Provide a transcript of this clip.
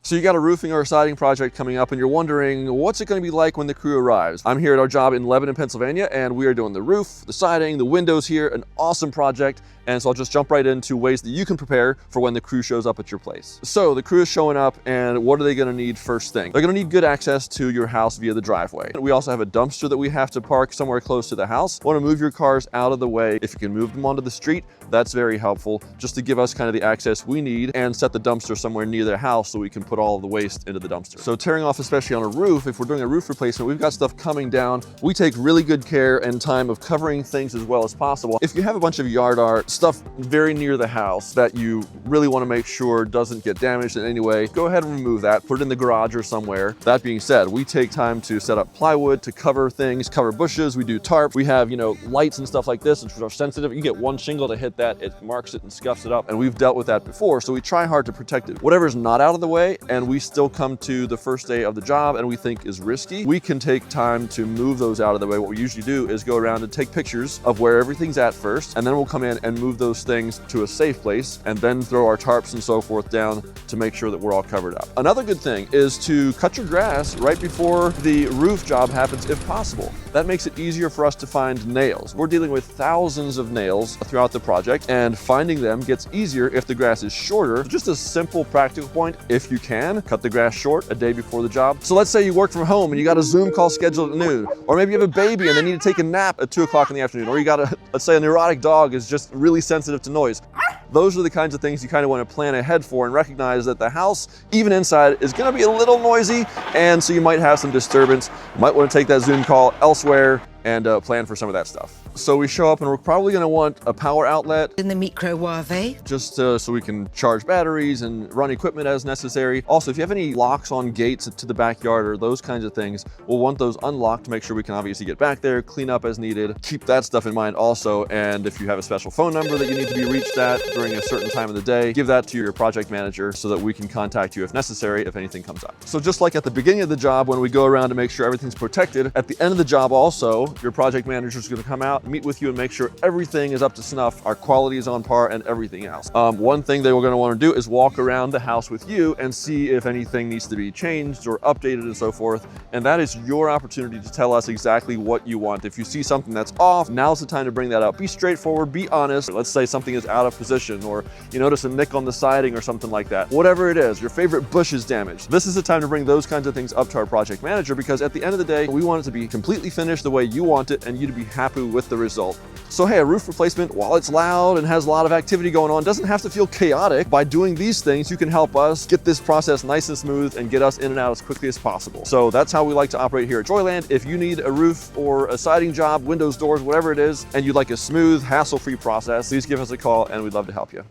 So you got a roofing or a siding project coming up and you're wondering, what's it going to be like when the crew arrives? I'm here at our job in Lebanon, Pennsylvania, and we are doing the roof, the siding, the windows here, an awesome project. And so I'll just jump right into ways that you can prepare for when the crew shows up at your place. So the crew is showing up, and what are they gonna need first thing? They're gonna need good access to your house via the driveway. We also have a dumpster that we have to park somewhere close to the house. Want to move your cars out of the way. If you can move them onto the street, that's very helpful, just to give us kind of the access we need and set the dumpster somewhere near their house so we can put all of the waste into the dumpster. So tearing off, especially on a roof, if we're doing a roof replacement, we've got stuff coming down. We take really good care and time of covering things as well as possible. If you have a bunch of yard art, stuff very near the house that you really want to make sure doesn't get damaged in any way, go ahead and remove that, put it in the garage or somewhere. That being said, we take time to set up plywood to cover things, cover bushes, we do tarp, we have, lights and stuff like this, which are sensitive. You get one shingle to hit that, it marks it and scuffs it up, and we've dealt with that before, so we try hard to protect it. Whatever's not out of the way and we still come to the first day of the job and we think is risky, we can take time to move those out of the way. What we usually do is go around and take pictures of where everything's at first, and then we'll come in and move those things to a safe place and then throw our tarps and so forth down to make sure that we're all covered up. Another good thing is to cut your grass right before the roof job happens if possible. That makes it easier for us to find nails. We're dealing with thousands of nails throughout the project, and finding them gets easier if the grass is shorter. Just a simple practical point, if you can, cut the grass short a day before the job. So let's say you work from home and you got a Zoom call scheduled at noon, or maybe you have a baby and they need to take a nap at 2 o'clock in the afternoon, or you got let's say a neurotic dog is just really sensitive to noise. Those are the kinds of things you kind of want to plan ahead for and recognize that the house, even inside, is going to be a little noisy, and so you might have some disturbance. You might want to take that Zoom call elsewhere and plan for some of that stuff. So we show up and we're probably going to want a power outlet in the microwave, just so we can charge batteries and run equipment as necessary. Also, if you have any locks on gates to the backyard or those kinds of things, we'll want those unlocked to make sure we can obviously get back there, clean up as needed. Keep that stuff in mind also. And if you have a special phone number that you need to be reached at during a certain time of the day, give that to your project manager so that we can contact you if necessary if anything comes up. So just like at the beginning of the job when we go around to make sure everything's protected, at the end of the job also, your project manager is going to come out, meet with you, and make sure everything is up to snuff, our quality is on par, and everything else. One thing they were going to want to do is walk around the house with you and see if anything needs to be changed or updated and so forth. And that is your opportunity to tell us exactly what you want. If you see something that's off, now's the time to bring that up. Be straightforward, be honest. Let's say something is out of position, or you notice a nick on the siding or something like that. Whatever it is, your favorite bush is damaged. This is the time to bring those kinds of things up to our project manager, because at the end of the day, we want it to be completely finished the way you want it and you to be happy with the result. So hey, a roof replacement, while it's loud and has a lot of activity going on, doesn't have to feel chaotic. By doing these things, you can help us get this process nice and smooth and get us in and out as quickly as possible. So that's how we like to operate here at Joyland. If you need a roof or a siding job, windows, doors, whatever it is, and you'd like a smooth, hassle-free process, please give us a call and we'd love to help you.